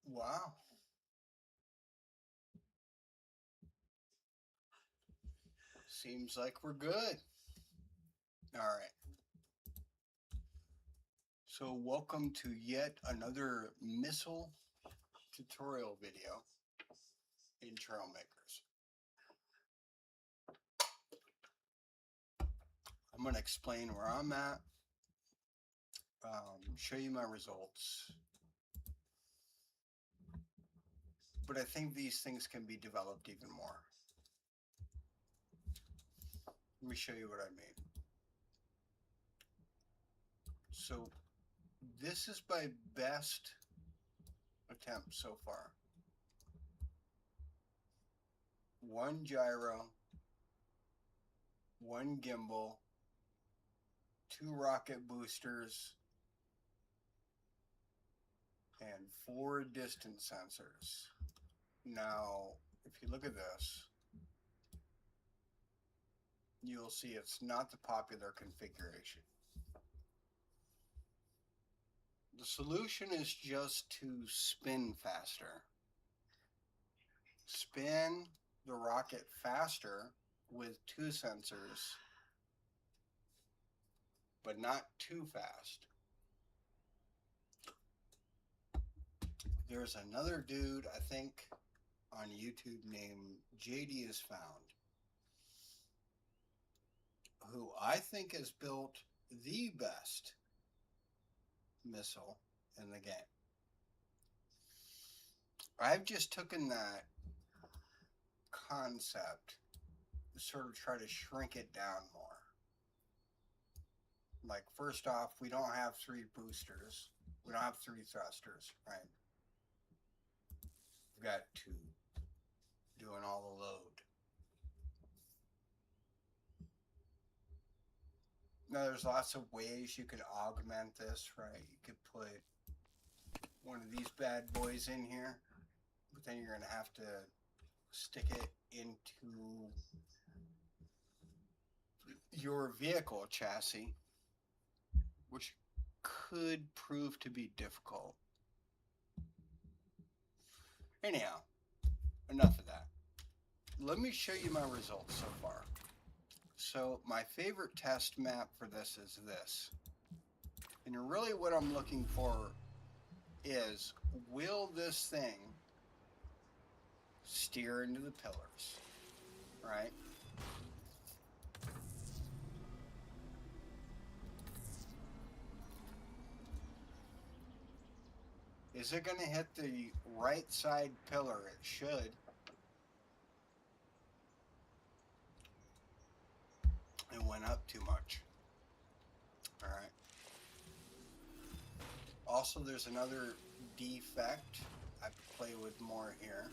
Wow. Seems like we're good. All right. So, welcome to yet another missile tutorial video in Trailmakers. I'm going to explain where I'm at, show you my results. But I think these things can be developed even more. Let me show you what I mean. So, this is my best attempt so far. One gyro, one gimbal, two rocket boosters, and 4 distance sensors. Now, if you look at this, you'll see it's not the popular configuration. The solution is just to spin faster. Spin the rocket faster with 2 sensors, but not too fast. There's another dude, I think, on YouTube named JD is Found, who I think has built the best missile in the game. I've just taken that concept to sort of try to shrink it down more. Like, first off, we don't have 3 boosters. We don't have 3 thrusters, right? We've got 2 doing all the load. Now, there's lots of ways you could augment this, right? You could put one of these bad boys in here, but then you're going to have to stick it into your vehicle chassis, which could prove to be difficult. Anyhow, enough of that. Let me show you my results so far. So my favorite test map for this is this. And really what I'm looking for is, will this thing steer into the pillars, right? Is it going to hit the right side pillar? It should. It went up too much. All right. Also, there's another defect I play with more here.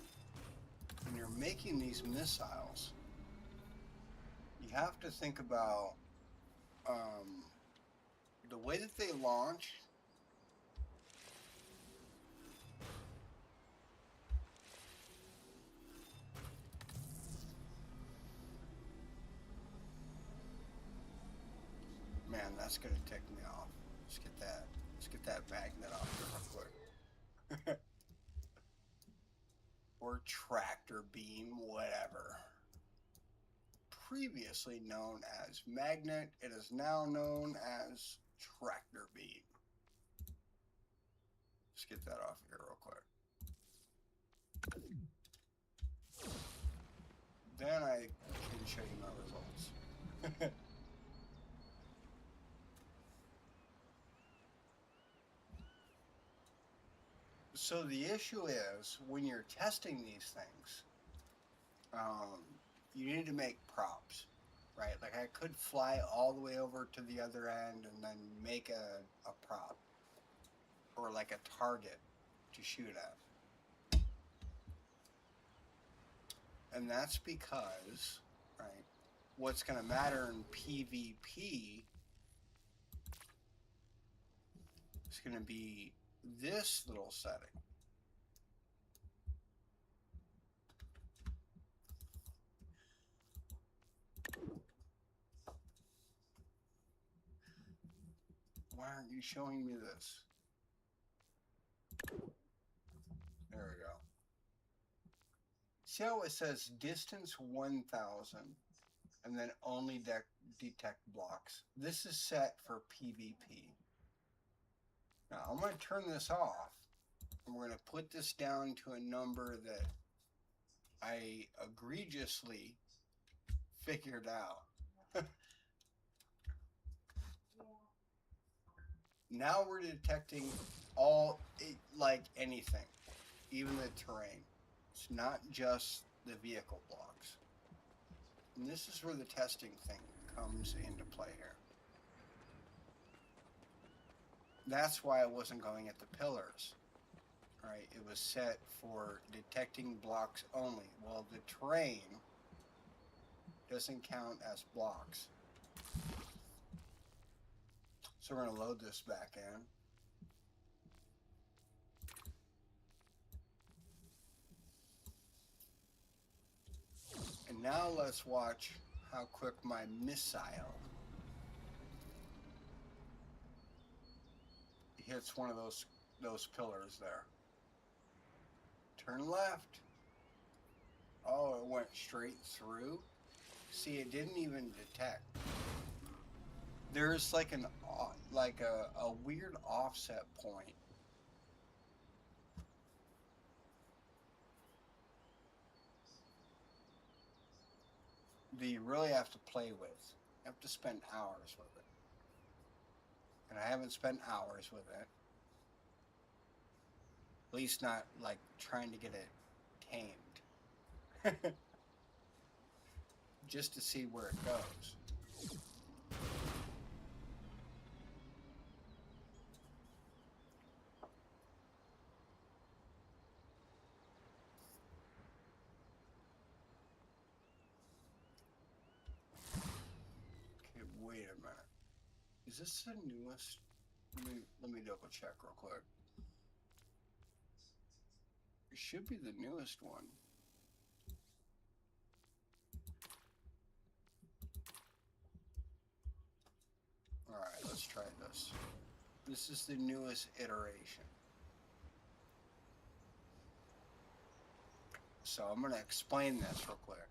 When you're making these missiles, you have to think about the way that they launch. Man, that's gonna tick me off. Let's get that magnet off real quick. Or tractor beam, whatever. Previously known as magnet, it is now known as tractor beam. Let's get that off here real quick. Then I can show you my results. So the issue is, when you're testing these things, you need to make props, right? Like, I could fly all the way over to the other end and then make a prop or like a target to shoot at. And that's because, right, what's going to matter in PvP is going to be this little setting. Why aren't you showing me this? There we go. See how it says distance 1000 and then only detect blocks? This is set for PvP. Now I'm going to turn this off and we're going to put this down to a number that I egregiously figured out. Now we're detecting like anything, even the terrain. It's not just the vehicle blocks. And this is where the testing thing comes into play here. That's why I wasn't going at the pillars. Right? It was set for detecting blocks only. Well, the terrain doesn't count as blocks. So we're going to load this back in. And now let's watch how quick my missile hits one of those pillars there. Turn left. Oh, it went straight through. See, it didn't even detect. There's like a weird offset point. That you really have to play with. You have to spend hours with it. And I haven't spent hours with it. At least not like trying to get it tamed. Just to see where it goes. Okay, wait a minute. Is this the newest? Let me double check real quick. It should be the newest one. All right, let's try this. This is the newest iteration. So I'm going to explain this real quick.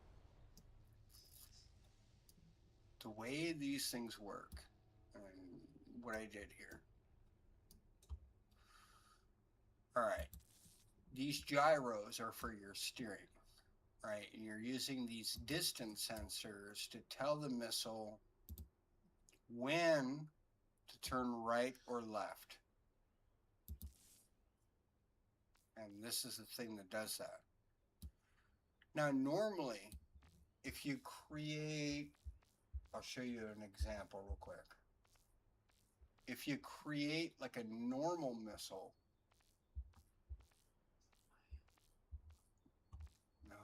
The way these things work and what I did here. All right. These gyros are for your steering, right? And you're using these distance sensors to tell the missile when to turn right or left. And this is the thing that does that. Now, normally, if you create, I'll show you an example real quick. If you create like a normal missile, no,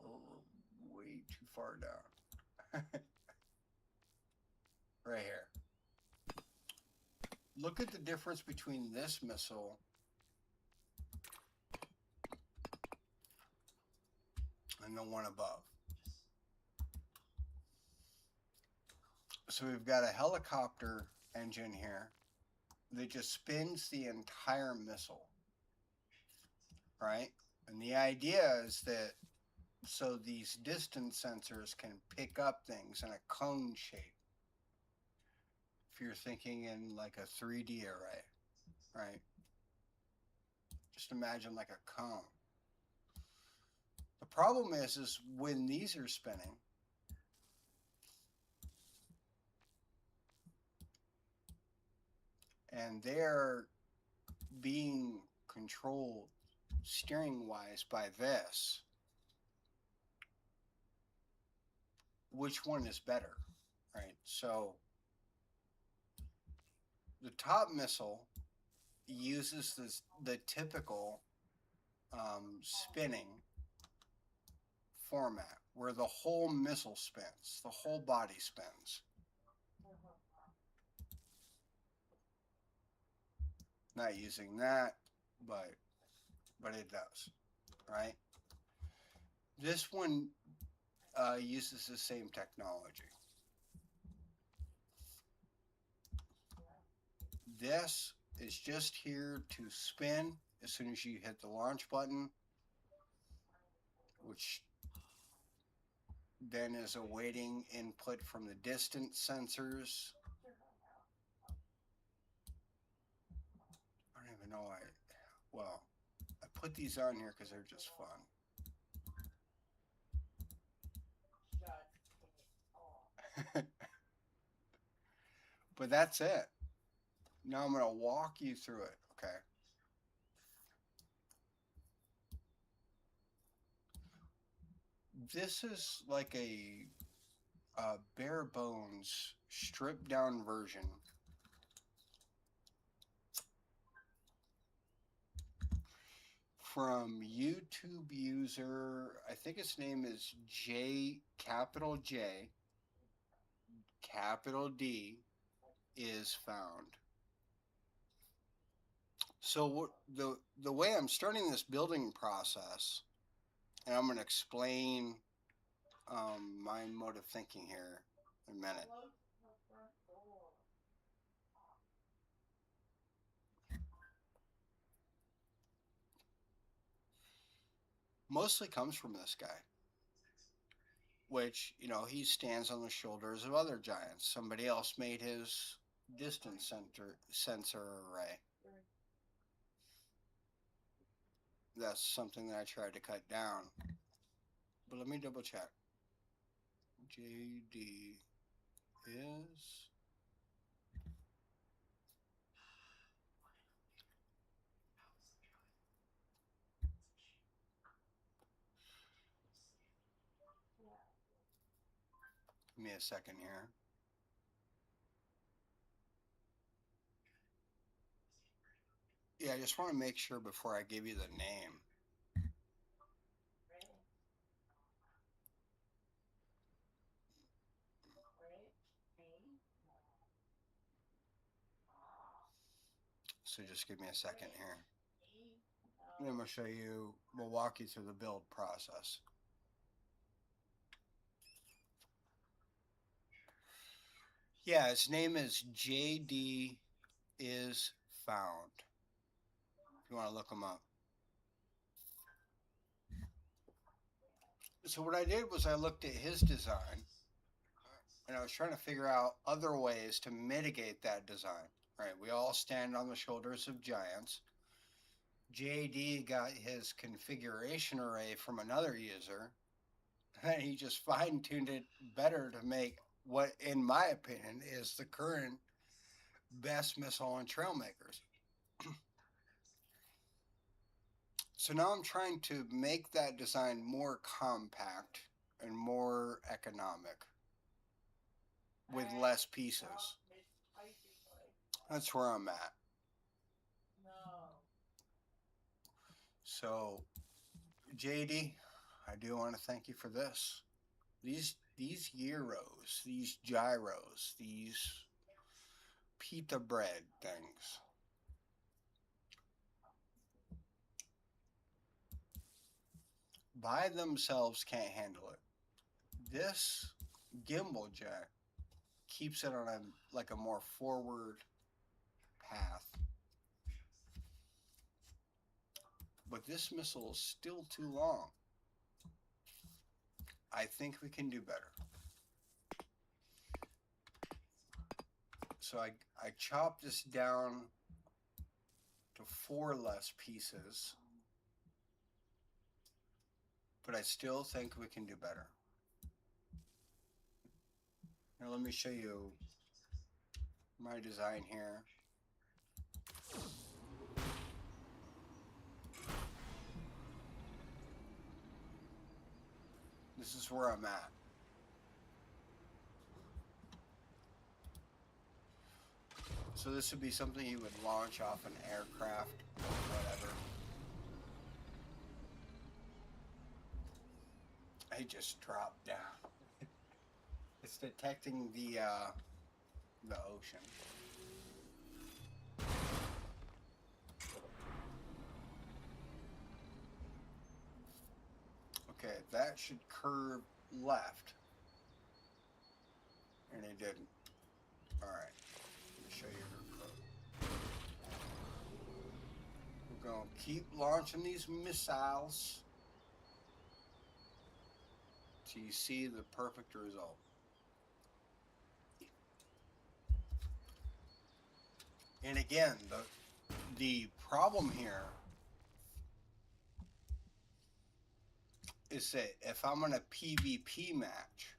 we're way too far down. Right here. Look at the difference between this missile and the one above. So we've got a helicopter engine here that just spins the entire missile, right? And the idea is that so these distance sensors can pick up things in a cone shape. If you're thinking in like a 3D array, right? Just imagine like a cone. The problem is when these are spinning, and they're being controlled steering wise by this, which one is better, right? So the top missile uses the typical spinning format where the whole missile spins, the whole body spins. Not using that, but it does, right? This one uses the same technology. This is just here to spin as soon as you hit the launch button, which then is awaiting input from the distance sensors. I don't even know why. Well, I put these on here because they're just fun. But that's it. Now I'm going to walk you through it, okay? This is like a bare bones, stripped down version from YouTube user, I think his name is capital J, capital D is found. So the way I'm starting this building process, and I'm going to explain my mode of thinking here in a minute. Mostly comes from this guy, which, you know, he stands on the shoulders of other giants. Somebody else made his distance sensor array. That's something that I tried to cut down. But let me double check. JD is... Give me a second here. Yeah, I just want to make sure before I give you the name. So just give me a second here. And I'm going to show you, we'll walk you through the build process. Yeah, his name is JD is found. If you want to look him up. So what I did was I looked at his design and I was trying to figure out other ways to mitigate that design. Right, we all stand on the shoulders of giants. JD got his configuration array from another user, and he just fine-tuned it better to make what, in my opinion, is the current best missile on Trailmakers. So now I'm trying to make that design more compact and more economic with less pieces. That's where I'm at. So, JD, I do want to thank you for this. These gyros, these gyros, these pita bread things. By themselves can't handle it. This gimbal jack keeps it on a more forward path. But this missile is still too long. I think we can do better. So I chopped this down to 4 less pieces, but I still think we can do better. Now let me show you my design here. This is where I'm at. So this would be something you would launch off an aircraft or whatever. I just dropped down. It's detecting the ocean. Okay, that should curve left. And it didn't. Alright, let me show you her code. Gonna keep launching these missiles till you see the perfect result. And again, the problem here is that if I'm in a PvP match,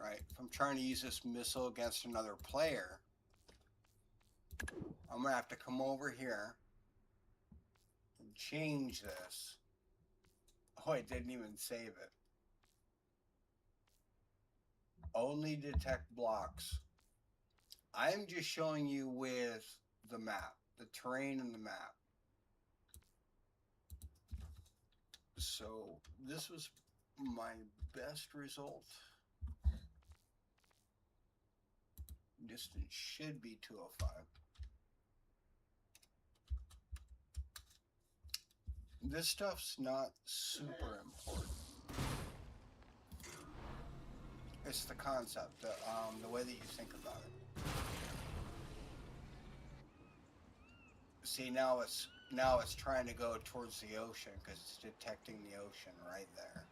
right, if I'm trying to use this missile against another player, I'm gonna have to come over here and change this. Oh, I didn't even save it. Only detect blocks. I'm just showing you with the map, the terrain and the map. So this was my best result. Distance should be 205. This stuff's not super important. It's the concept, the way that you think about it. See, now it's trying to go towards the ocean because it's detecting the ocean right there.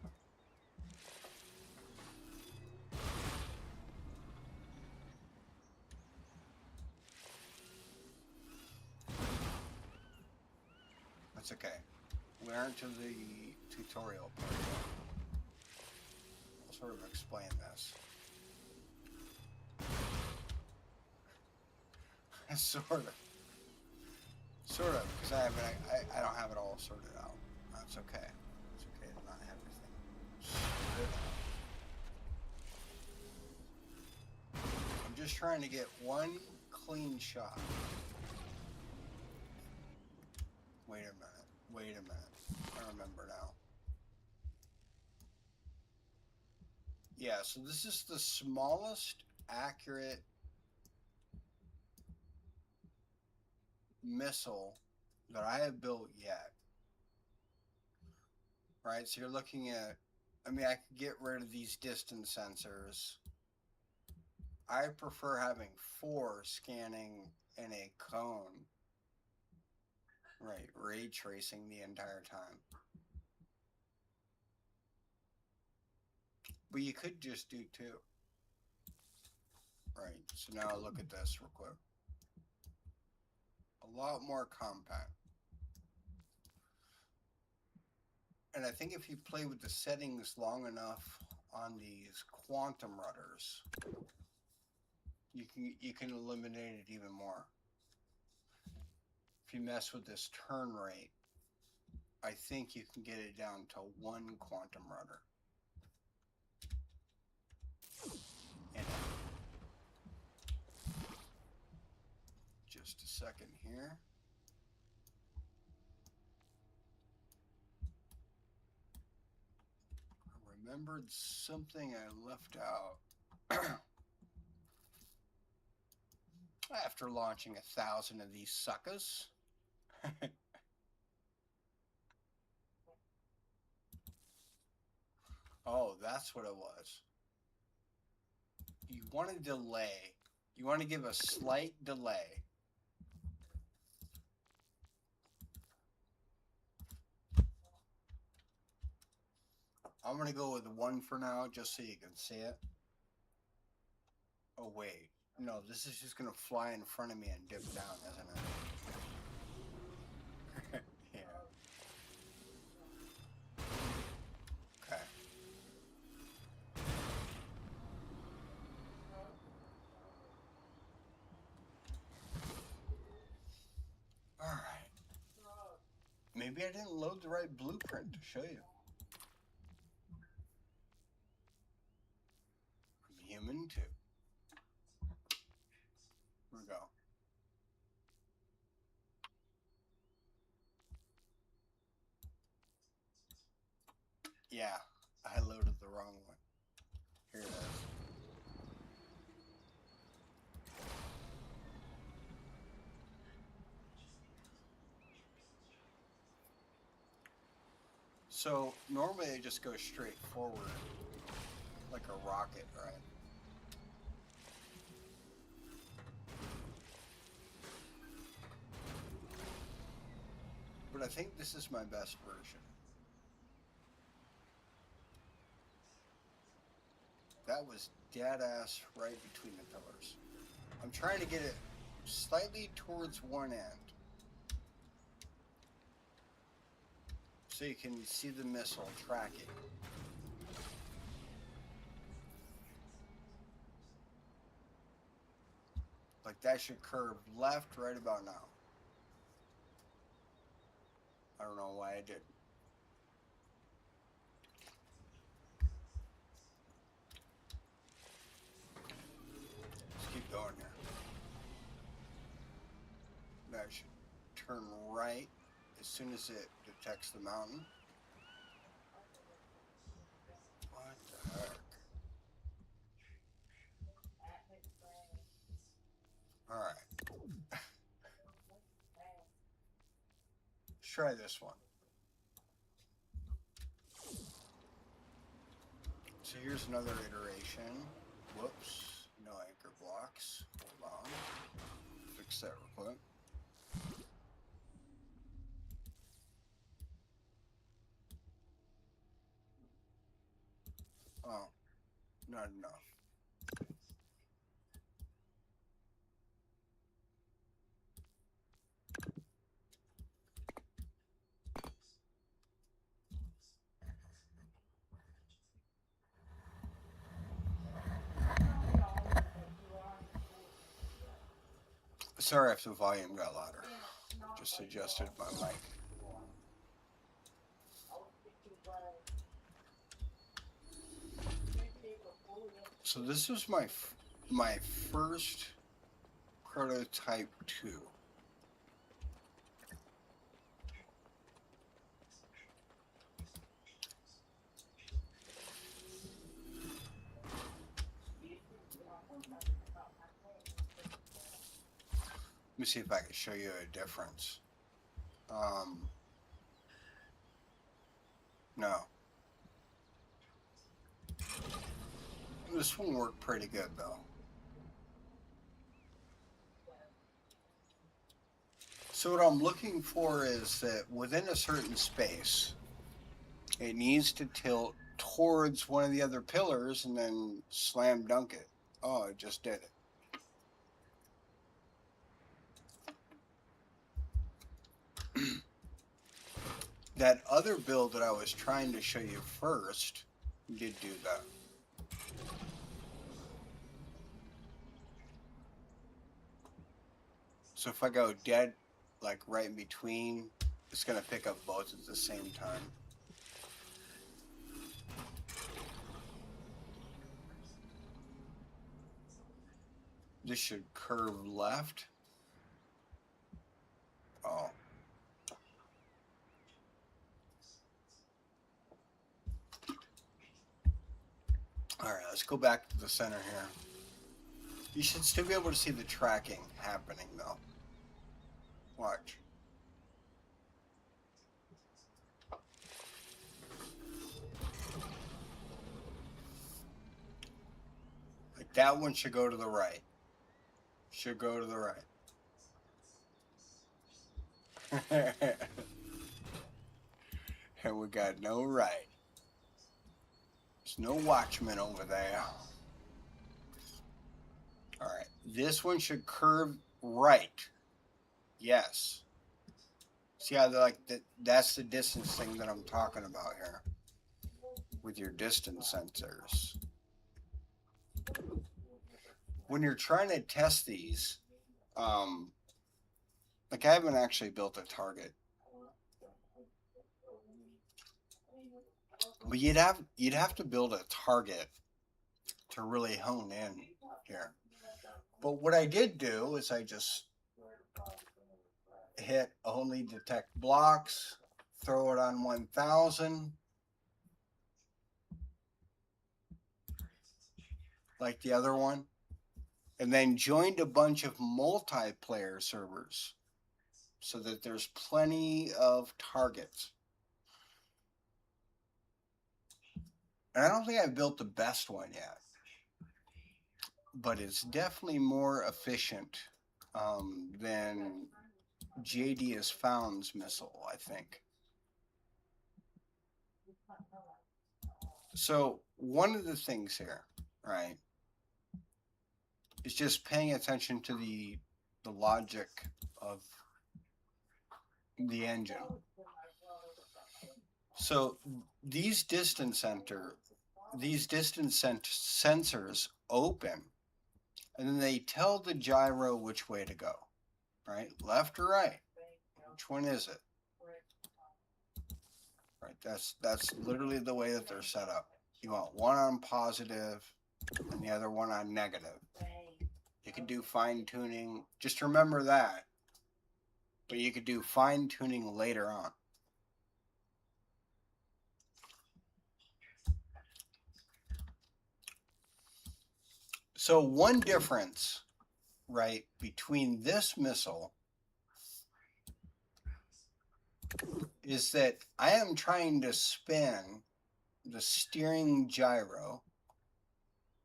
That's okay. We aren't to the tutorial part yet. I'll sort of explain this. Sort of, because I don't have it all sorted out. That's okay. It's okay to not have everything sorted out. I'm just trying to get one clean shot. Wait a minute. I remember now. Yeah, so this is the smallest accurate missile that I have built yet. Right, so you're looking at, I mean, I could get rid of these distance sensors. I prefer having 4 scanning in a cone. Right, ray tracing the entire time. But you could just do 2. Right, so now look at this real quick. A lot more compact. And I think if you play with the settings long enough on these quantum rudders, you can eliminate it even more. If you mess with this turn rate, I think you can get it down to 1 quantum rudder. And just a second here. I remembered something I left out. After launching 1,000 of these suckers. Oh, that's what it was. You want to delay. You want to give a slight delay. I'm going to go with 1 for now, just so you can see it. Oh, wait. No, this is just going to fly in front of me and dip down, isn't it? Yeah. Okay. All right. Maybe I didn't load the right blueprint to show you. I'm human too. Here we go. Yeah, I loaded the wrong one. Here it is. So normally I just go straight forward like a rocket, right? but I think this is my best version. That was dead ass right between the pillars. I'm trying to get it slightly towards one end, so you can see the missile tracking. Like that should curve left right about now. I don't know why I did. Let's keep going here. That should turn right as soon as it detects the mountain. What the heck? Alright. Let's try this one. So here's another iteration. Whoops. No anchor blocks. Hold on. Fix that real quick. Oh, not enough. Sorry if the volume got louder. Just adjusted my mic. So this was my first prototype 2. Let me see if I can show you a difference. No. This one worked pretty good though. So what I'm looking for is that within a certain space, it needs to tilt towards one of the other pillars and then slam dunk it. Oh, it just did it. That other build that I was trying to show you first did do that. So if I go dead, like right in between, it's going to pick up both at the same time. This should curve left. Oh. All right, let's go back to the center here. You should still be able to see the tracking happening though. Watch. Like that one should go to the right. Should go to the right. And we got no right. There's no watchman over there. All right, this one should curve right. Yes. See how they're like that's the distance thing that I'm talking about here with your distance sensors. When you're trying to test these, like I haven't actually built a target, but you'd have to build a target to really hone in here. But what I did do is I just hit only detect blocks, throw it on 1000, like the other one, and then joined a bunch of multiplayer servers so that there's plenty of targets. And I don't think I've built the best one yet, but it's definitely more efficient than JD is Found's missile, I think. So one of the things here, right, is just paying attention to the logic of the engine. So these distance sensors open, and then they tell the gyro which way to go, right? Left or right? Which one is it? Right. That's literally the way that they're set up. You want one on positive and the other one on negative. You can do fine tuning. Just remember that. But you could do fine tuning later on. So one difference, right, between this missile is that I am trying to spin the steering gyro,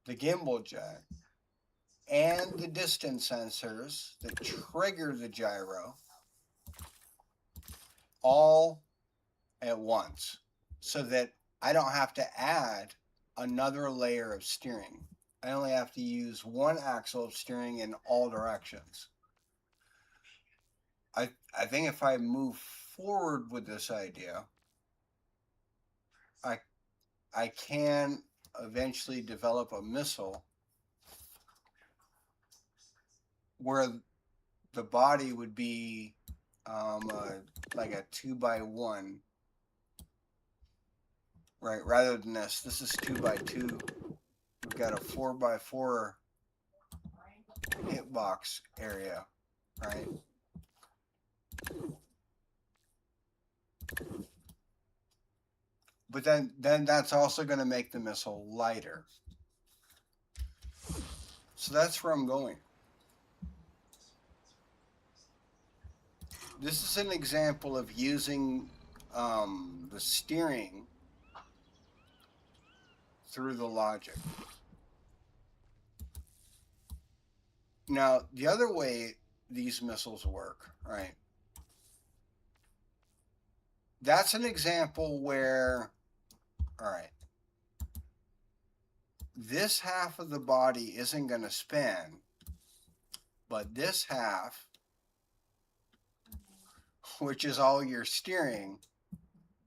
the gimbal jet, and the distance sensors that trigger the gyro all at once, so that I don't have to add another layer of steering. I only have to use one axle of steering in all directions. I think if I move forward with this idea, I can eventually develop a missile where the body would be like a 2x1, right? Rather than this. This is 2x2. We've got a 4x4 hitbox area, right? But then that's also going to make the missile lighter. So that's where I'm going. This is an example of using the steering through the logic. Now, the other way these missiles work, right? That's an example where, all right, this half of the body isn't going to spin, but this half, which is all your steering,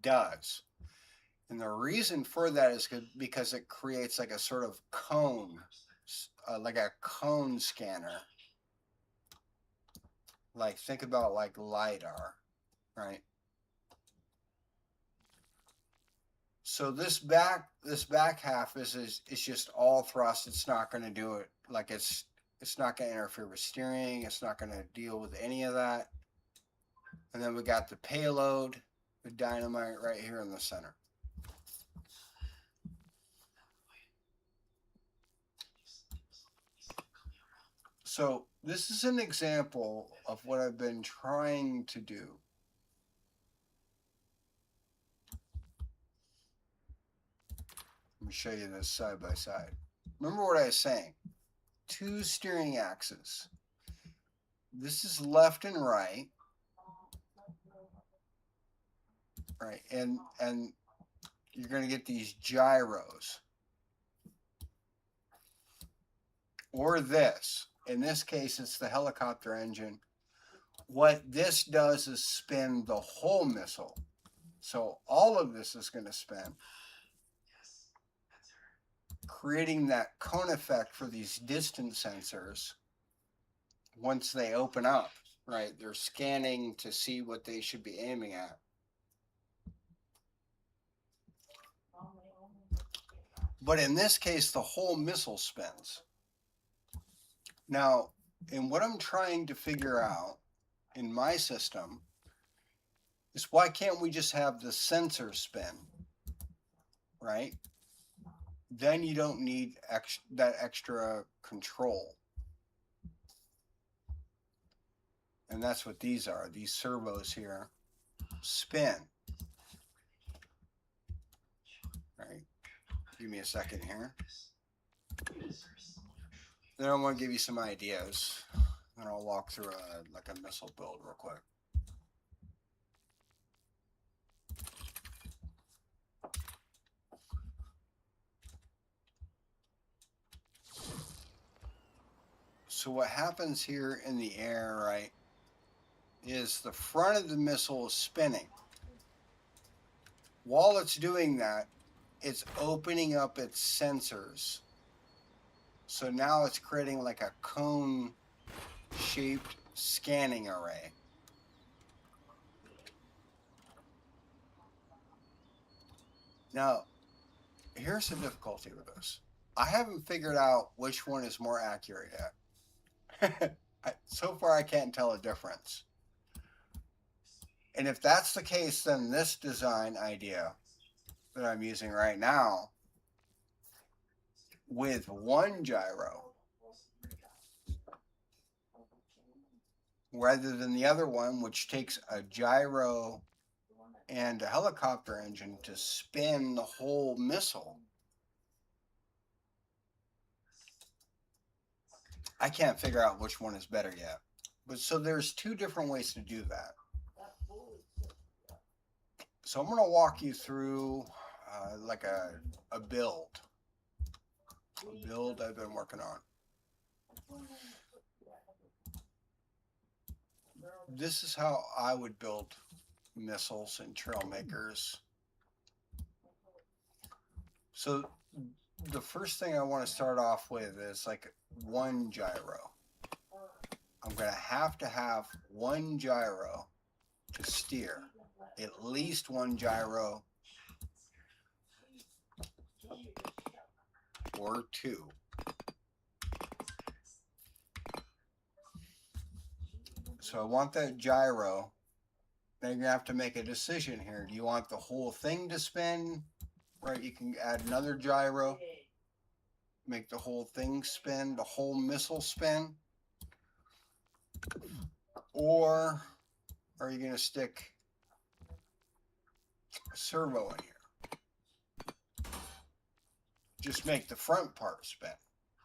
does. And the reason for that is because it creates like a sort of cone, like a cone scanner. Like, think about like LiDAR, right? So this back half is just all thrust. It's not going to do it. Like it's not going to interfere with steering. It's not going to deal with any of that. And then we got the payload, the dynamite right here in the center. So this is an example of what I've been trying to do. Let me show you this side by side. Remember what I was saying. Two steering axes. This is left and right. Right, and you're going to get these gyros. Or this. In this case, it's the helicopter engine. What this does is spin the whole missile. So all of this is going to spin, creating that cone effect for these distance sensors. Once they open up, right, they're scanning to see what they should be aiming at. But in this case, the whole missile spins. Now, in what I'm trying to figure out in my system is why can't we just have the sensor spin, right? Then you don't need that extra control. And that's what these are. These servos here spin. Right? Give me a second here. Then I want to give you some ideas. And I'll walk through like a missile build real quick. So what happens here in the air, right, is the front of the missile is spinning. While it's doing that, it's opening up its sensors. So now it's creating like a cone-shaped scanning array. Now, here's the difficulty with this. I haven't figured out which one is more accurate yet. So far, I can't tell a difference. And if that's the case, then this design idea that I'm using right now with one gyro rather than the other one, which takes a gyro and a helicopter engine to spin the whole missile. I can't figure out which one is better yet. But so there's two different ways to do that. So I'm going to walk you through like a build I've been working on. This is how I would build missiles and Trailmakers. So the first thing I want to start off with is like one gyro. I'm going to have one gyro to steer, at least one gyro or two. So I want that gyro. Now you're going to have to make a decision here. Do you want the whole thing to spin? Right, you can add another gyro, make the whole thing spin, the whole missile spin. Or are you going to stick a servo in here? Just make the front part spin,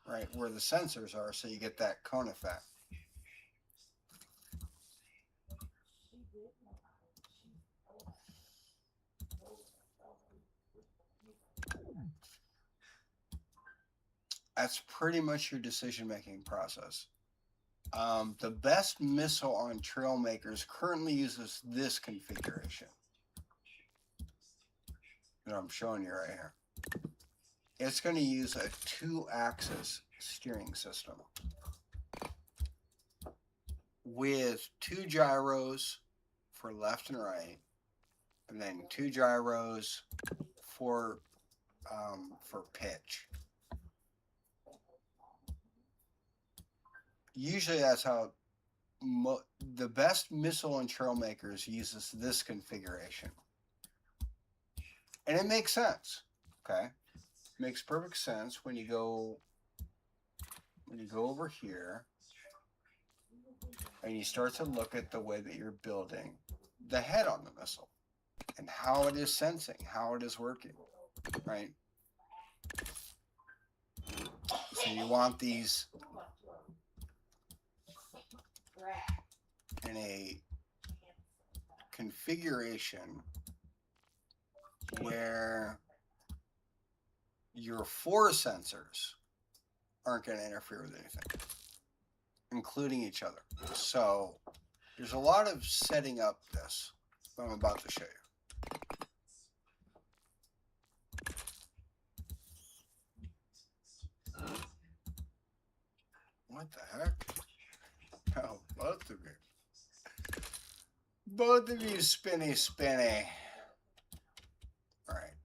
right, where the sensors are, so you get that cone effect. That's pretty much your decision-making process. The best missile on Trailmakers currently uses this configuration that I'm showing you right here. It's going to use a 2-axis steering system with 2 gyros for left and right, and then 2 gyros for pitch. Usually that's how the best missile in Trailmakers uses this configuration. And it makes sense, okay? It makes perfect sense when you go over here and you start to look at the way that you're building the head on the missile and how it is sensing, how it is working, right? So you want these in a configuration where your 4 sensors aren't going to interfere with anything, including each other. So there's a lot of setting up this that I'm about to show you. What the heck? Oh, both of you. Both of you spinny. All right.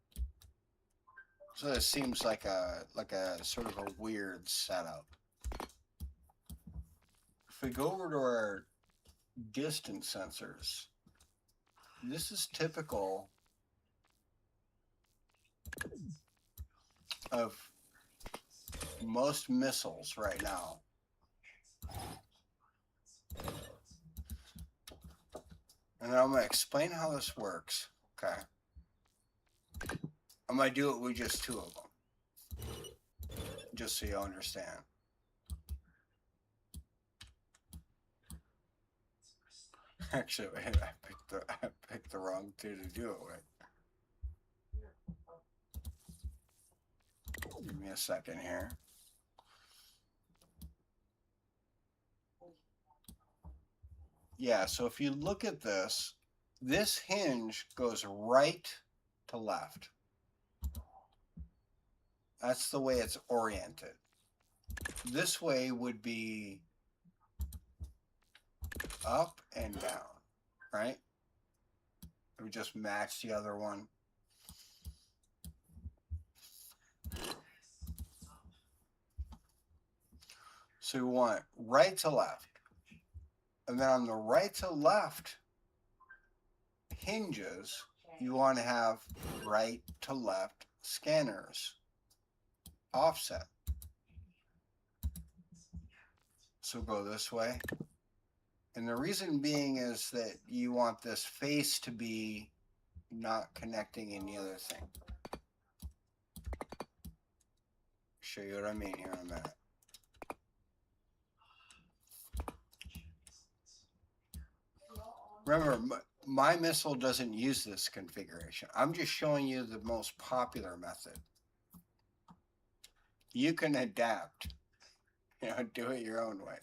So this seems like a sort of a weird setup. If we go over to our distance sensors, this is typical of most missiles right now. And I'm going to explain how this works, okay? I'm going to do it with just 2 of them, just so you understand. Actually, wait, I picked the wrong 2 to do it with. Give me a second here. Yeah, so if you look at this, this hinge goes right to left. That's the way it's oriented. This way would be up and down, right? It would just match the other one. So you want right to left. And then on the right to left hinges, you want to have right to left scanners offset. So go this way. And the reason being is that you want this face to be not connecting any other thing. Show you what I mean here in a minute. Remember, my missile doesn't use this configuration. I'm just showing you the most popular method. You can adapt, do it your own way.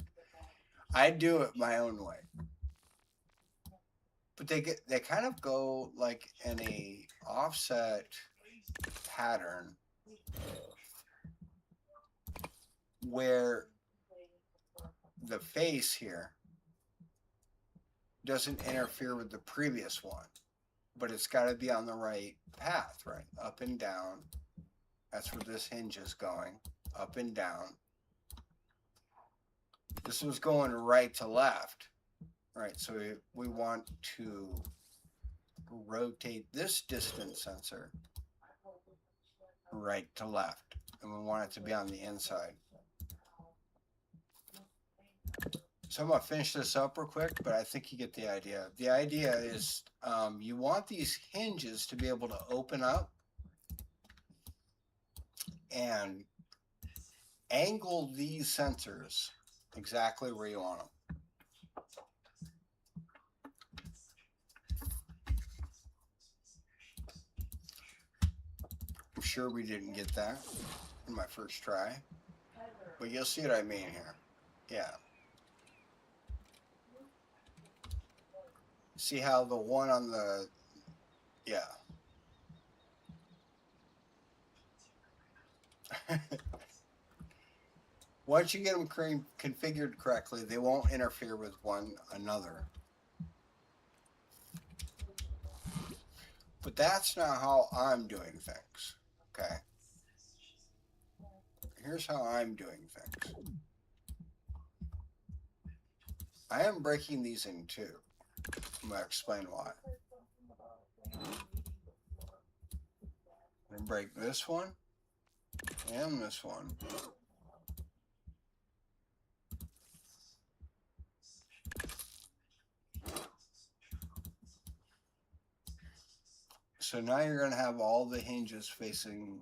I do it my own way. But they kind of go like in a offset pattern where the face here doesn't interfere with the previous one, but it's got to be on the right path, right? Up and down. That's where this hinge is going, up and down. This was going right to left, right? So we want to rotate this distance sensor right to left, and we want it to be on the inside. So I'm going to finish this up real quick, but I think you get the idea. The idea is you want these hinges to be able to open up and angle these sensors exactly where you want them. I'm sure we didn't get that in my first try, but you'll see what I mean here. Yeah. See how the one on the, yeah. Once you get them configured correctly, they won't interfere with one another. But that's not how I'm doing things, okay? Here's how I'm doing things. I am breaking these in two. I'm going to explain why. I'm going to break this one and this one. So now you're going to have all the hinges facing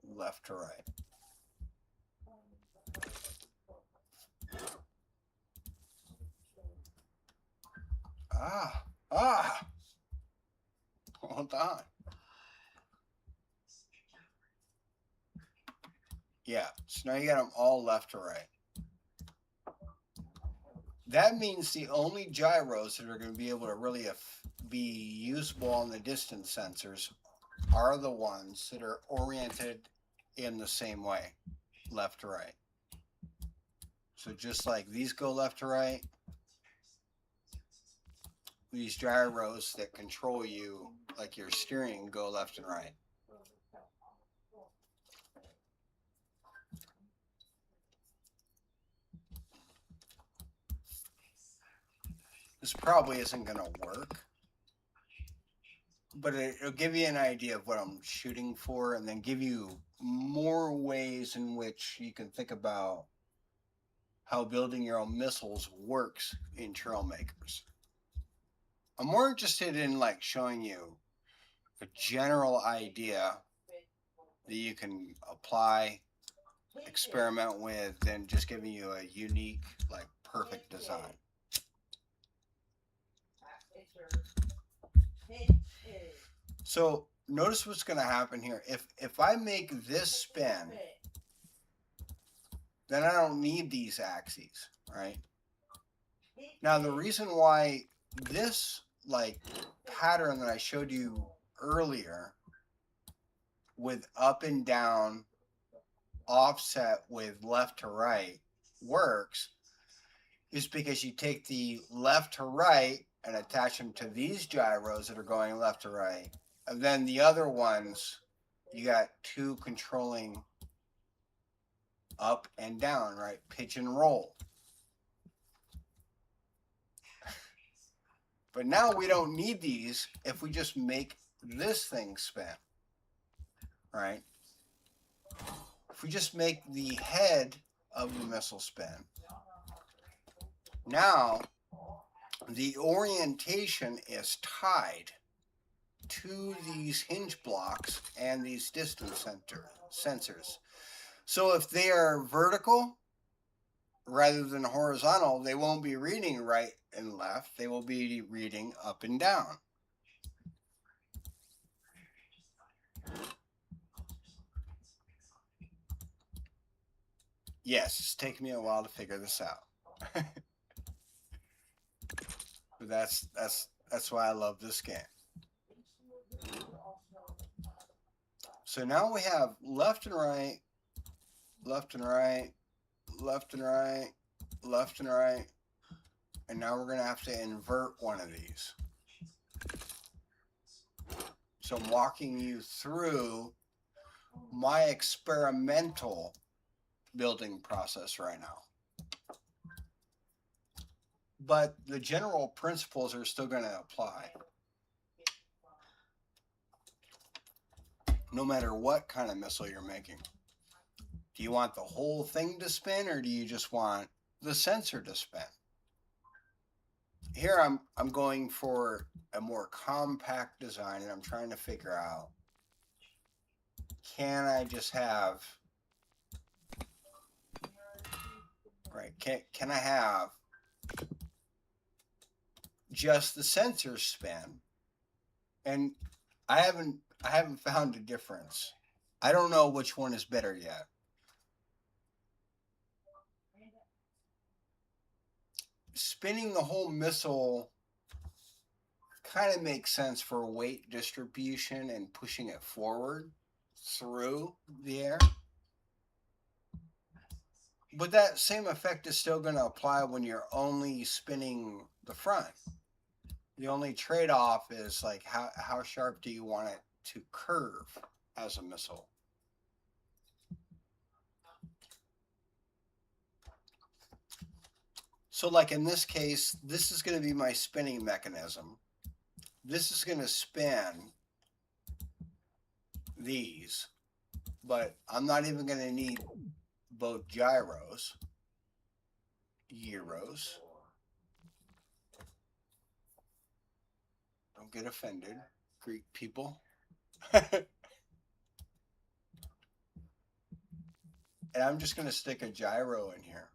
left to right. Hold on. Yeah, so now you got them all left to right. That means the only gyros that are going to be able to really be usable on the distance sensors are the ones that are oriented in the same way, left to right. So just like these go left to right, these gyros that control you, like your steering, go left and right. This probably isn't going to work, but it'll give you an idea of what I'm shooting for, and then give you more ways in which you can think about how building your own missiles works in Trailmakers. I'm more interested in like showing you a general idea that you can apply, experiment with, than just giving you a unique, like perfect design. So notice what's going to happen here. If I make this spin, then I don't need these axes, right? Now, the reason why this like pattern that I showed you earlier with up and down offset with left to right works is because you take the left to right and attach them to these gyros that are going left to right. And then the other ones, you got two controlling up and down, right? Pitch and roll. But now we don't need these if we just make this thing spin, right? If we just make the head of the missile spin, now the orientation is tied to these hinge blocks and these distance sensors. So if they are vertical rather than horizontal, they won't be reading right and left. They will be reading up and down. Yes, it's taken me a while to figure this out. But that's why I love this game. So now we have left and right, left and right, left and right, left and right, and now we're going to have to invert one of these. So I'm walking you through my experimental building process right now. But the general principles are still going to apply. No matter what kind of missile you're making. Do you want the whole thing to spin, or do you just want the sensor to spin? Here I'm going for a more compact design, and I'm trying to figure out, can I just have, right, can I have just the sensor spin? And I haven't found a difference. I don't know which one is better yet. Spinning the whole missile kind of makes sense for weight distribution and pushing it forward through the air. But that same effect is still going to apply when you're only spinning the front. The only trade-off is like how sharp do you want it to curve as a missile? So like in this case, this is going to be my spinning mechanism. This is going to spin these, but I'm not even going to need both gyros. Don't get offended, Greek people. And I'm just going to stick a gyro in here.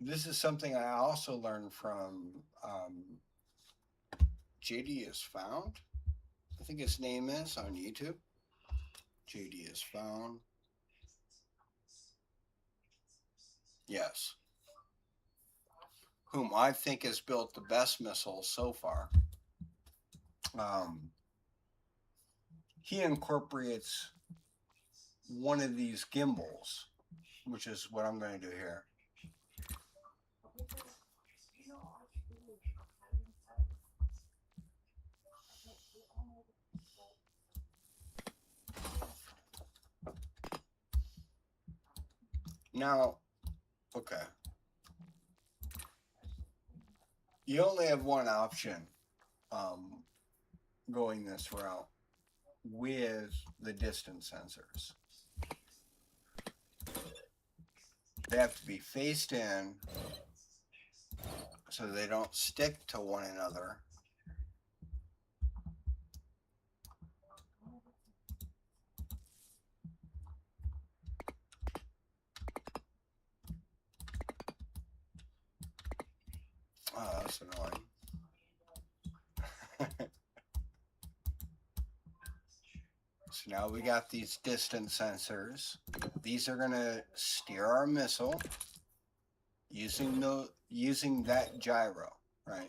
This is something I also learned from JD is Found. I think his name is on YouTube. JD is Found. Yes. Whom I think has built the best missiles so far. He incorporates one of these gimbals, which is what I'm going to do here. Now, okay. You only have one option going this route with the distance sensors. They have to be faced in so they don't stick to one another. Oh, that's annoying. So now we got these distance sensors. These are going to steer our missile using that gyro, right?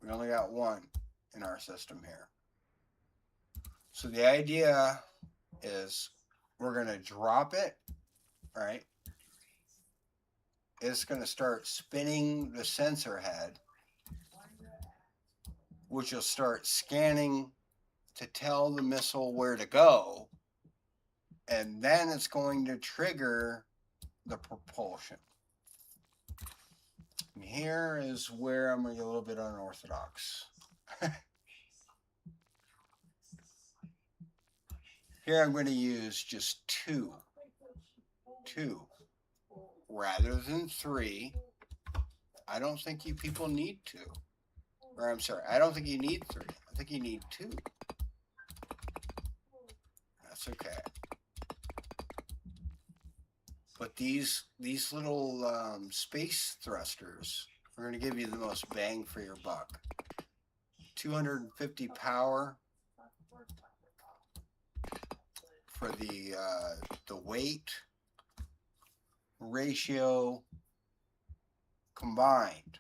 We only got one in our system here. So the idea is we're going to drop it, right? It's going to start spinning the sensor head, which will start scanning to tell the missile where to go. And then it's going to trigger the propulsion. And here is where I'm going to get a little bit unorthodox. Here I'm going to use just two rather than three. I don't think you people need two. Or I'm sorry, I don't think you need three. I think you need two. That's okay. But these little space thrusters are going to give you the most bang for your buck. 250 power for the weight ratio combined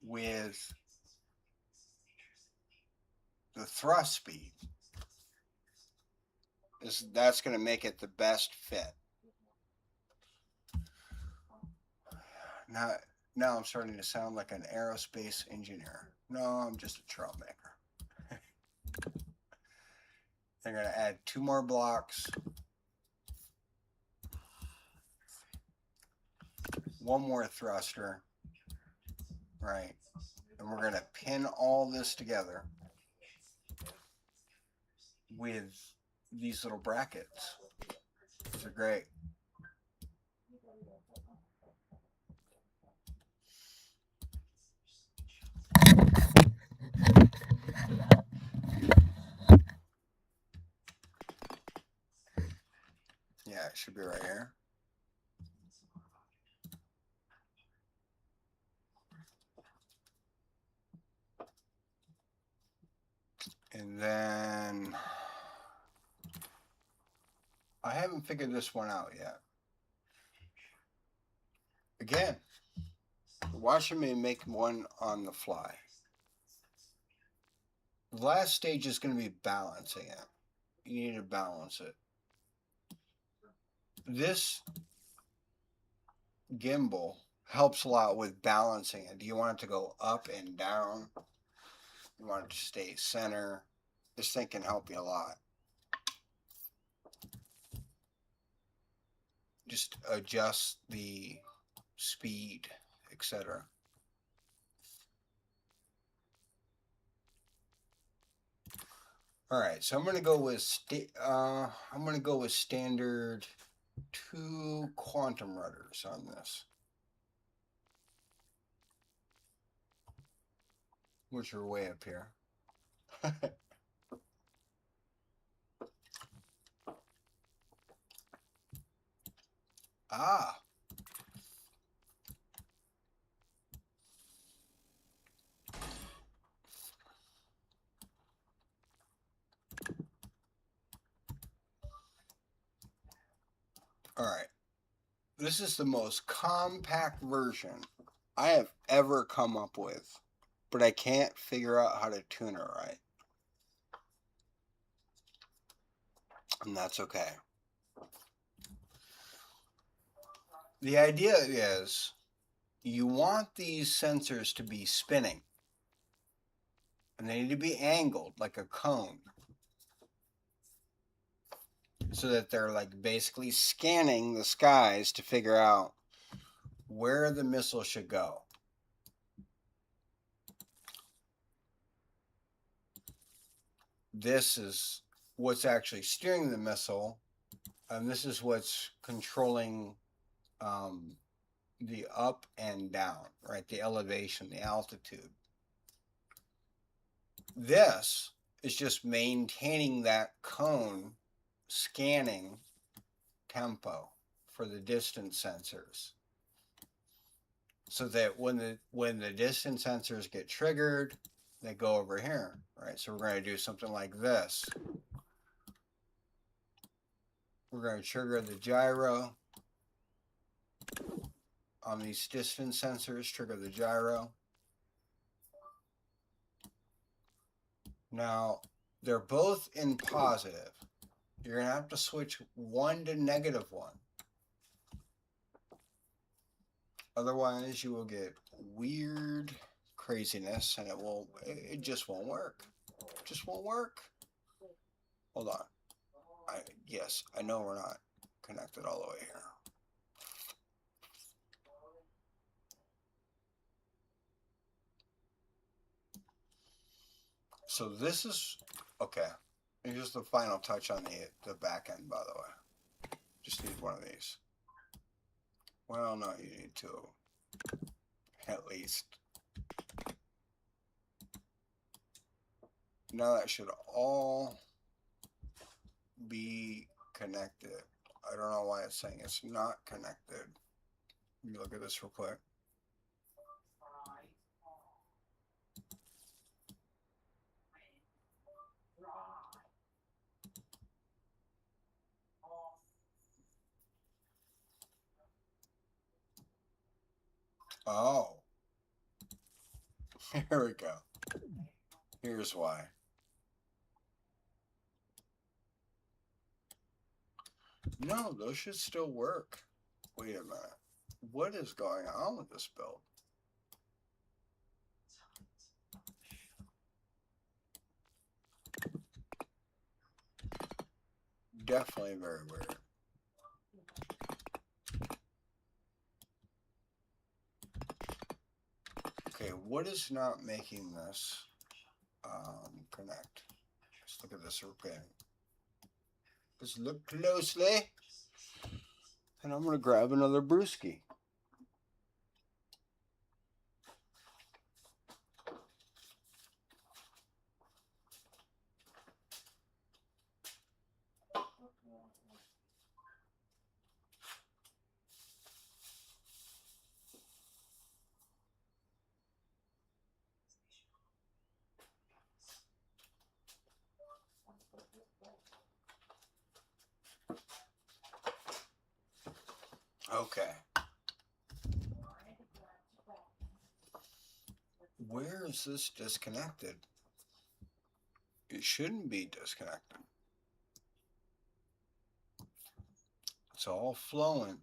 with the thrust speed that's going to make it the best fit. Now I'm starting to sound like an aerospace engineer. No, I'm just a troublemaker. They're going to add 2 more blocks. 1 more thruster, right? And we're going to pin all this together with these little brackets. These are great. Yeah, it should be right here. And then I haven't figured this one out yet. Again, watching me make one on the fly. The last stage is going to be balancing it. You need to balance it. This gimbal helps a lot with balancing it. Do you want it to go up and down? You want it to stay center? This thing can help you a lot. Just adjust the speed, etc. All right, so I'm going to go with standard 2 quantum rudders on this, which are way up here. Ah. All right. This is the most compact version I have ever come up with, but I can't figure out how to tune it right. And that's okay. The idea is you want these sensors to be spinning, and they need to be angled like a cone, so that they're like basically scanning the skies to figure out where the missile should go. This is what's actually steering the missile, and this is what's controlling the up and down, right? The elevation, the altitude. This is just maintaining that cone scanning tempo for the distance sensors, so that when the distance sensors get triggered, they go over here, right? So we're going to do something like this. We're going to trigger the gyro. on these distance sensors trigger the gyro. Now, they're both in positive. You're going to have to switch one to -1. Otherwise, you will get weird craziness and it just won't work. It just won't work. Hold on. Yes, I know we're not connected all the way here. So this is, okay. Here's the final touch on the back end, by the way. Just need one of these. Well, no, you need two. At least. Now that should all be connected. I don't know why it's saying it's not connected. Let me look at this real quick. Oh. Here we go. Here's why. No, those should still work. Wait a minute. What is going on with this build? Definitely very weird. Okay, what is not making this connect? Let's look at this real quick. Let's look closely. And I'm going to grab another brewski. Okay. Where is this disconnected? It shouldn't be disconnected. It's all flowing.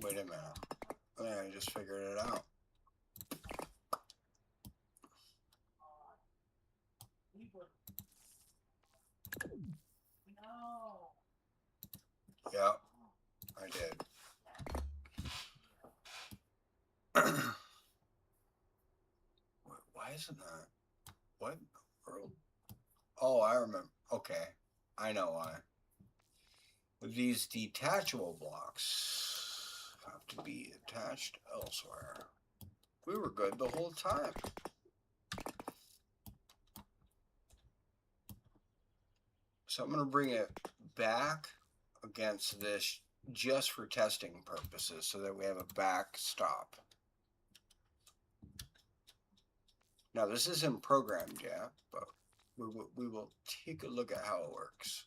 Wait a minute. I just figured it out. Yep, I did. Why isn't that? What? Oh, I remember. Okay, I know why. These detachable blocks have to be attached elsewhere. We were good the whole time. So I'm going to bring it back against this just for testing purposes so that we have a backstop. Now this isn't programmed yet, but we will take a look at how it works.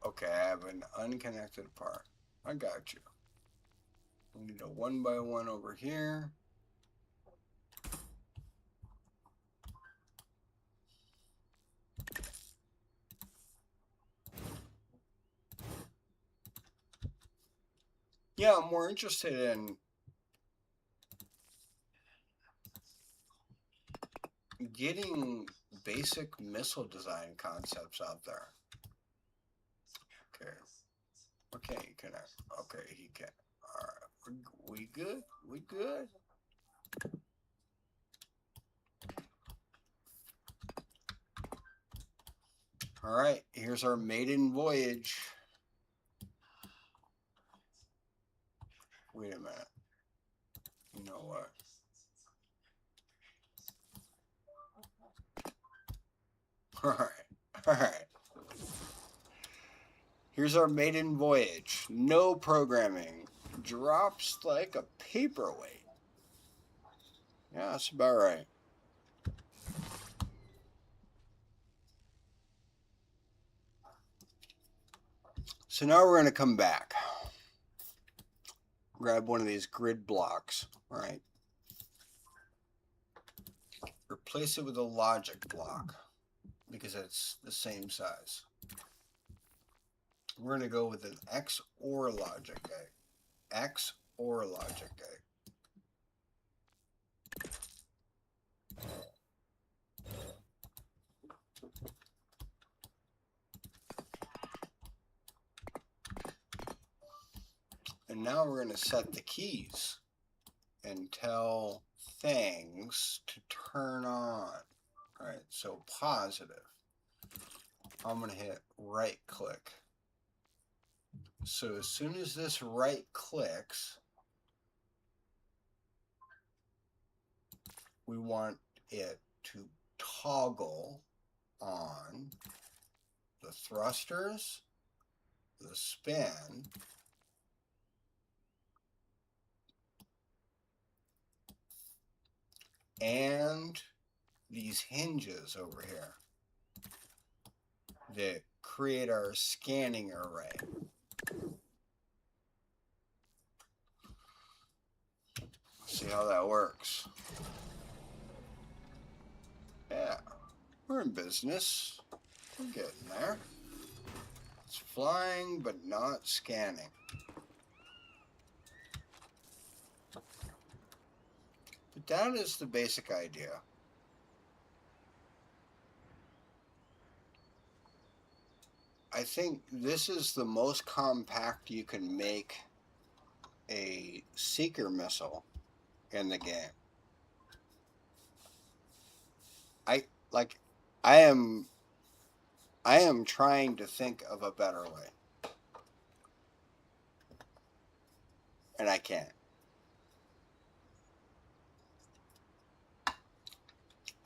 Okay, I have an unconnected part. I got you. We need a 1x1 over here. Yeah, I'm more interested in getting basic missile design concepts out there. Okay. Okay, he can. Okay, he can. All right, we good? We good? All right, here's our maiden voyage. Wait a minute. You know what? All right, all right. Here's our maiden voyage. No programming. Drops like a paperweight. Yeah, that's about right. So now we're going to come back. Grab one of these grid blocks, right? Replace it with a logic block because it's the same size. We're going to go with an XOR logic gate. XOR logic gate. And now we're going to set the keys and tell things to turn on. All right, so positive. I'm going to hit right click. So as soon as this right clicks, we want it to toggle on the thrusters, the spin, and these hinges over here that create our scanning array. See how that works. Yeah, we're in business. We're getting there. It's flying, but not scanning. But that is the basic idea. I think this is the most compact you can make a seeker missile in the game. I am trying to think of a better way. And I can't.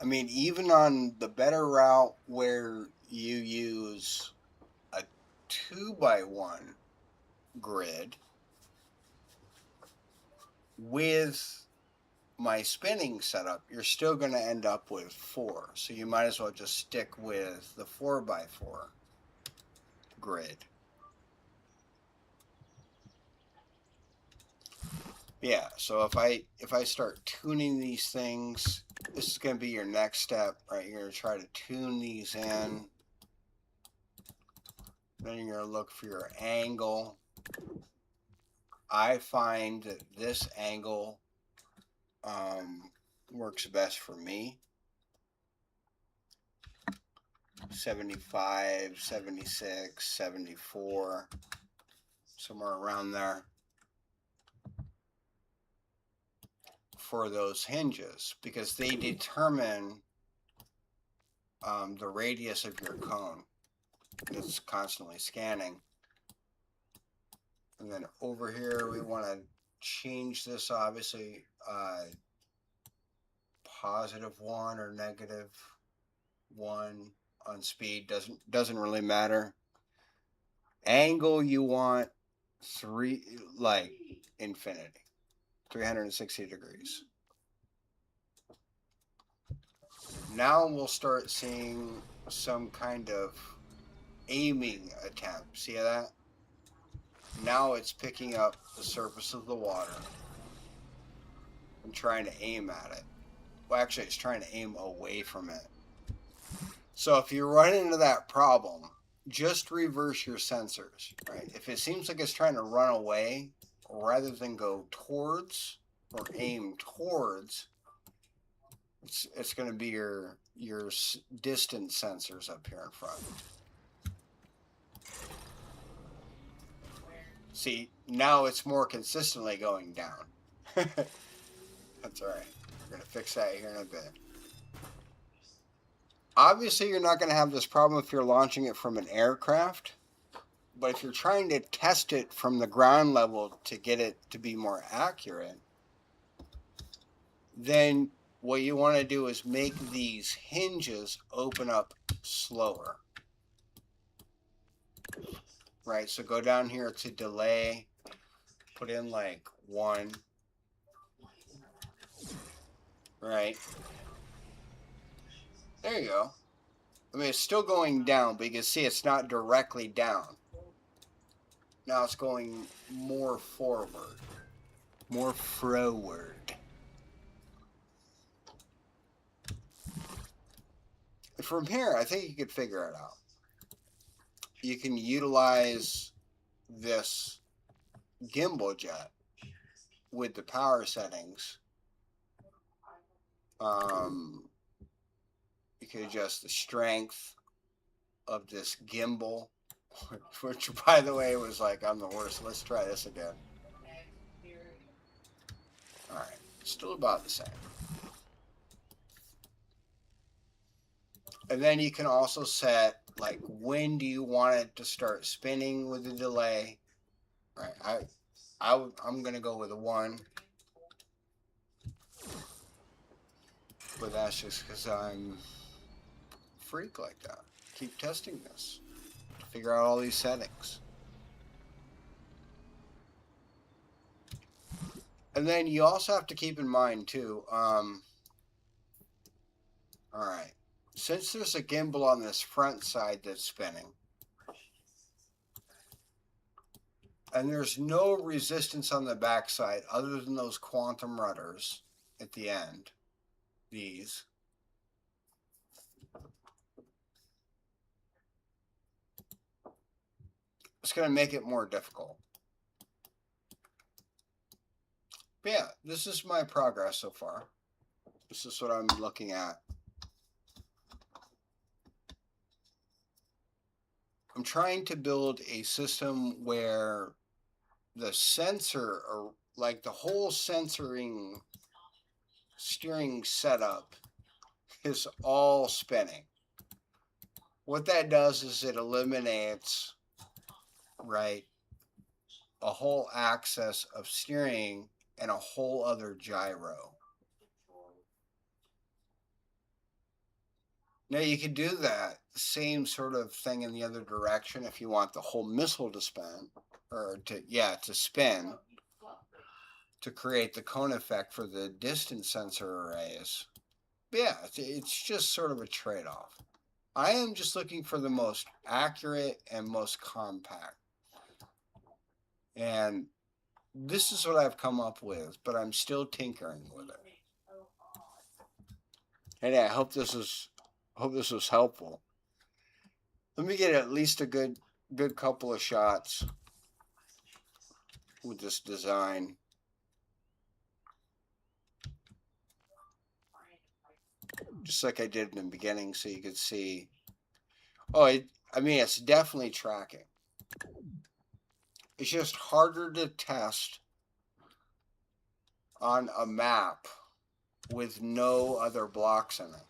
I mean, even on the better route where you use a 2x1 grid with my spinning setup, you're still going to end up with 4. So you might as well just stick with the 4x4 grid. Yeah, so if I start tuning these things, this is going to be your next step, right? You're going to try to tune these in. Then you're going to look for your angle. I find that this angle works best for me. 75, 76, 74, somewhere around there for those hinges, because they determine the radius of your cone that's constantly scanning. And then over here we want to change this, obviously, +1 or -1 on speed, doesn't really matter. Angle you want like infinity, 360 degrees. Now we'll start seeing some kind of aiming attempt. See that? Now it's picking up the surface of the water and trying to aim at it. Well, actually, it's trying to aim away from it. So if you run into that problem, just reverse your sensors, right? If it seems like it's trying to run away, rather than go towards or aim towards, it's going to be your distance sensors up here in front. See, now it's more consistently going down. That's all right. We're going to fix that here in a bit. Obviously, you're not going to have this problem if you're launching it from an aircraft. But if you're trying to test it from the ground level to get it to be more accurate, then what you want to do is make these hinges open up slower. Right, so go down here to delay, put in like 1. Right. There you go. I mean, it's still going down, but you can see it's not directly down. Now it's going more forward. More forward. From here, I think you could figure it out. You can utilize this gimbal jet with the power settings. You can adjust the strength of this gimbal, which, by the way, was like, I'm the worst. Let's try this again. All right, still about the same. And then you can also set, like, when do you want it to start spinning with the delay. Right, I'm going to go with a 1. But that's just because I'm a freak like that. Keep testing this to figure out all these settings. And then you also have to keep in mind too, all right, since there's a gimbal on this front side that's spinning, and there's no resistance on the back side other than those quantum rudders at the end, these. It's going to make it more difficult. But yeah, this is my progress so far. This is what I'm looking at. I'm trying to build a system where the sensor, or like the whole steering setup, is all spinning. What that does is it eliminates, right, a whole axis of steering and a whole other gyro. Now you could do that same sort of thing in the other direction if you want the whole missile to spin, or to spin, to create the cone effect for the distance sensor arrays. But yeah, it's just sort of a trade-off. I am just looking for the most accurate and most compact. And this is what I've come up with, but I'm still tinkering with it. And yeah, I hope this was helpful. Let me get at least a good couple of shots with this design. Just like I did in the beginning, so you could see. Oh, I mean, it's definitely tracking. It's just harder to test on a map with no other blocks in it.